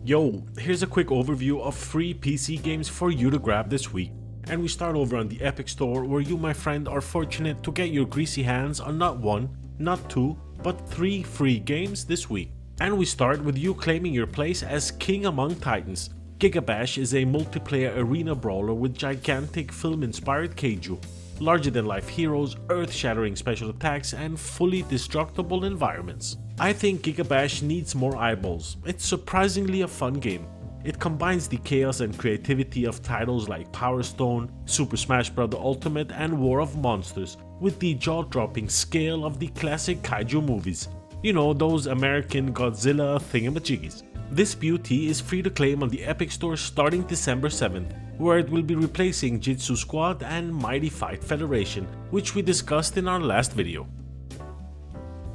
Yo, here's a quick overview of free PC games for you to grab this week. And we start over on the Epic Store, where you, my friend, are fortunate to get your greasy hands on not one, not two, but 3 free games this week. And we start with you claiming your place as King Among Titans. Gigabash is a multiplayer arena brawler with gigantic film-inspired kaiju, larger-than-life heroes, earth-shattering special attacks, and fully destructible environments. I think Gigabash needs more eyeballs. It's surprisingly a fun game. It combines the chaos and creativity of titles like Power Stone, Super Smash Bros. Ultimate, and War of Monsters, with the jaw-dropping scale of the classic kaiju movies. You know, those American Godzilla thingamajiggies. This beauty is free to claim on the Epic Store starting December 7th, where it will be replacing Jitsu Squad and Mighty Fight Federation, which we discussed in our last video.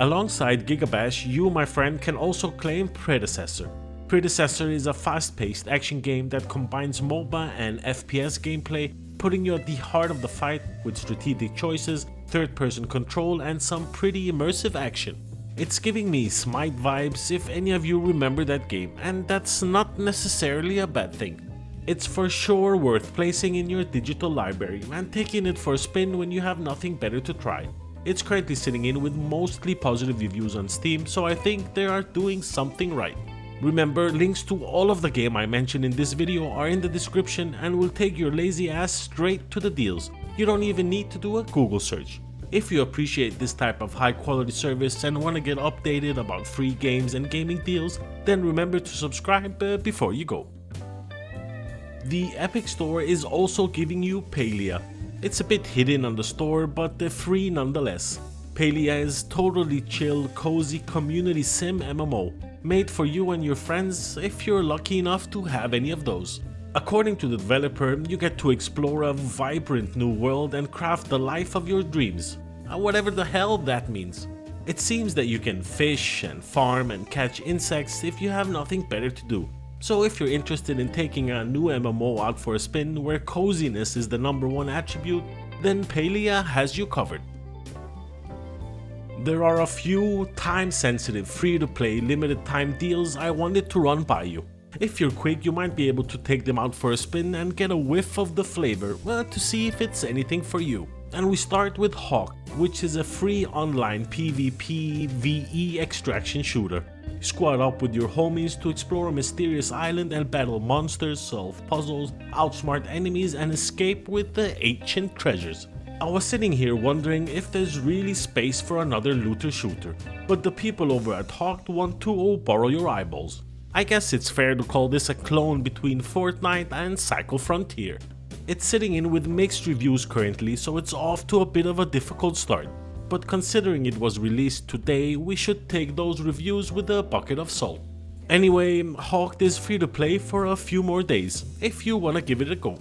Alongside Gigabash, you, my friend, can also claim Predecessor. Predecessor is a fast-paced action game that combines MOBA and FPS gameplay, putting you at the heart of the fight with strategic choices, third-person control, and some pretty immersive action. It's giving me Smite vibes if any of you remember that game, and that's not necessarily a bad thing. It's for sure worth placing in your digital library and taking it for a spin when you have nothing better to try. It's currently sitting in with mostly positive reviews on Steam, so I think they are doing something right. Remember, links to all of the game I mentioned in this video are in the description and will take your lazy ass straight to the deals. You don't even need to do a Google search. If you appreciate this type of high quality service and want to get updated about free games and gaming deals, then remember to subscribe before you go. The Epic Store is also giving you Palia. It's a bit hidden on the store, but they're free nonetheless. Palia is totally chill, cozy community sim MMO, made for you and your friends if you're lucky enough to have any of those. According to the developer, you get to explore a vibrant new world and craft the life of your dreams, whatever the hell that means. It seems that you can fish and farm and catch insects if you have nothing better to do. So if you're interested in taking a new MMO out for a spin where coziness is the #1 attribute, then Palia has you covered. There are a few time-sensitive, free-to-play, limited-time deals I wanted to run by you. If you're quick, you might be able to take them out for a spin and get a whiff of the flavor, to see if it's anything for you. And we start with Hawk, which is a free online PvP VE extraction shooter. Squad up with your homies to explore a mysterious island and battle monsters, solve puzzles, outsmart enemies, and escape with the ancient treasures. I was sitting here wondering if there's really space for another looter shooter, but the people over at Hawk want to borrow your eyeballs. I guess it's fair to call this a clone between Fortnite and Cycle Frontier. It's sitting in with mixed reviews currently, so it's off to a bit of a difficult start. But considering it was released today, we should take those reviews with a bucket of salt. Anyway, Hawk is free to play for a few more days, if you wanna give it a go.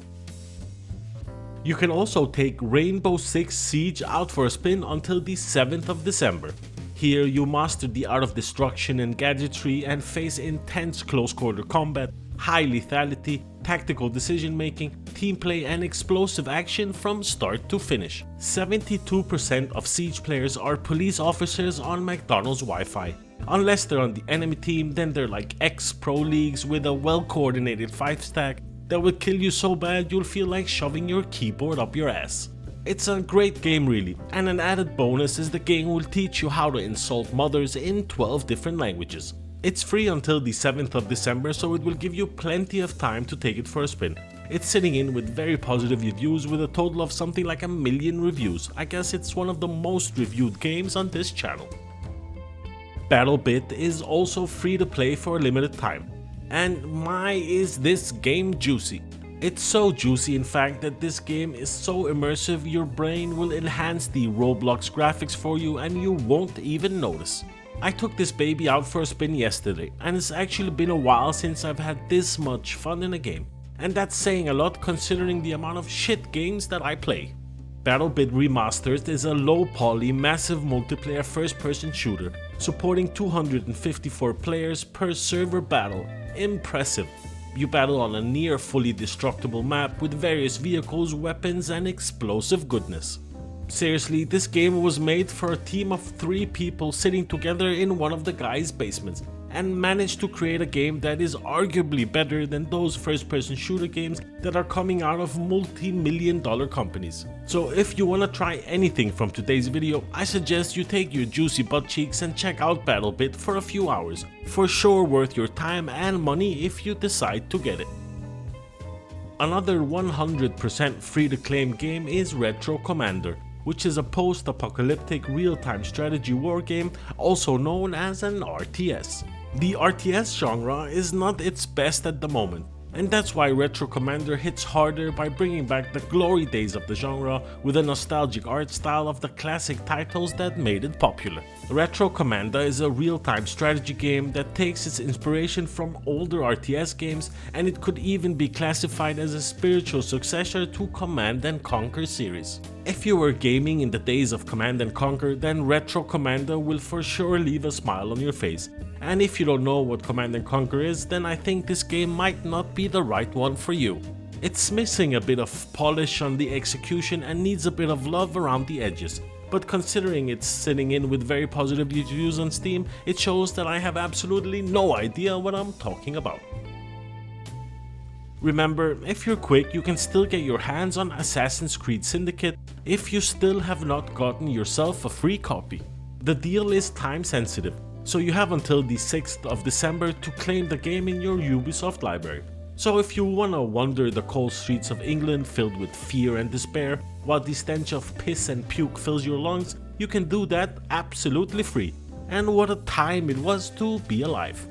You can also take Rainbowe 6 Siege out for a spin until the 7th of December. Here you master the art of destruction and gadgetry and face intense close-quarter combat, high lethality, tactical decision making, team play, and explosive action from start to finish. 72% of Siege players are police officers on McDonald's Wi-Fi. Unless they're on the enemy team, then they're like ex-pro leagues with a well-coordinated 5-stack that will kill you so bad you'll feel like shoving your keyboard up your ass. It's a great game really, and an added bonus is the game will teach you how to insult mothers in 12 different languages. It's free until the 7th of December, so it will give you plenty of time to take it for a spin. It's sitting in with very positive reviews with a total of something like 1 million reviews. I guess it's one of the most reviewed games on this channel. Battlebit is also free to play for a limited time. And my, is this game juicy. It's so juicy in fact that this game is so immersive your brain will enhance the Roblox graphics for you and you won't even notice. I took this baby out for a spin yesterday, and it's actually been a while since I've had this much fun in a game. And that's saying a lot considering the amount of shit games that I play. Battlebit Remastered is a low-poly, massive multiplayer first-person shooter, supporting 254 players per server battle. Impressive. You battle on a near fully destructible map with various vehicles, weapons, and explosive goodness. Seriously, this game was made for a team of 3 people sitting together in one of the guy's basements. and managed to create a game that is arguably better than those first-person shooter games that are coming out of multi-million-dollar companies. So if you wanna try anything from today's video, I suggest you take your juicy butt cheeks and check out Battlebit for a few hours. For sure worth your time and money if you decide to get it. Another 100% free-to-claim game is Retro Commander, which is a post-apocalyptic real-time strategy war game, also known as an RTS. The RTS genre is not its best at the moment, and that's why Retro Commander hits harder by bringing back the glory days of the genre with a nostalgic art style of the classic titles that made it popular. Retro Commander is a real-time strategy game that takes its inspiration from older RTS games, and it could even be classified as a spiritual successor to Command & Conquer series. If you were gaming in the days of Command & Conquer, then Retro Commander will for sure leave a smile on your face. And if you don't know what Command & Conquer is, then I think this game might not be the right one for you. It's missing a bit of polish on the execution and needs a bit of love around the edges. But considering it's sitting in with very positive reviews on Steam, it shows that I have absolutely no idea what I'm talking about. Remember, if you're quick, you can still get your hands on Assassin's Creed Syndicate if you still have not gotten yourself a free copy. The deal is time sensitive, so you have until the 6th of December to claim the game in your Ubisoft library. So if you wanna wander the cold streets of England filled with fear and despair, while the stench of piss and puke fills your lungs, you can do that absolutely free. And what a time it was to be alive.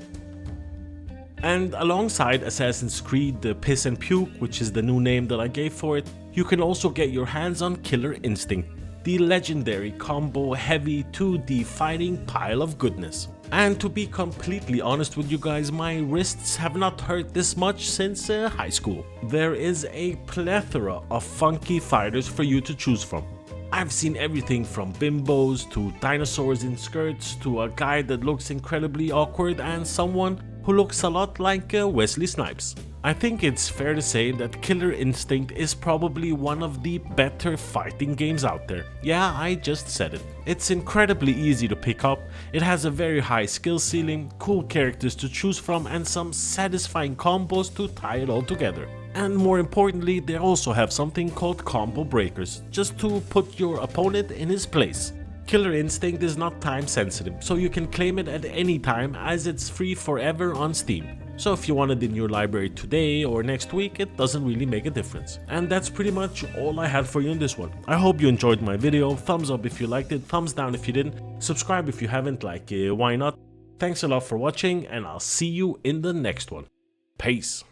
And alongside Assassin's Creed the Piss and Puke, which is the new name that I gave for it, you can also get your hands on Killer Instinct, the legendary combo heavy 2D fighting pile of goodness. And to be completely honest with you guys, my wrists have not hurt this much since high school. There is a plethora of funky fighters for you to choose from. I've seen everything from bimbos to dinosaurs in skirts to a guy that looks incredibly awkward and someone who looks a lot like Wesley Snipes. I think it's fair to say that Killer Instinct is probably one of the better fighting games out there. Yeah, I just said it. It's incredibly easy to pick up, it has a very high skill ceiling, cool characters to choose from and some satisfying combos to tie it all together. And more importantly, they also have something called combo breakers, just to put your opponent in his place. Killer Instinct is not time sensitive, so you can claim it at any time as it's free forever on Steam. So if you want it in your library today or next week, it doesn't really make a difference. And that's pretty much all I had for you in this one. I hope you enjoyed my video, thumbs up if you liked it, thumbs down if you didn't, subscribe if you haven't, why not. Thanks a lot for watching and I'll see you in the next one. Peace.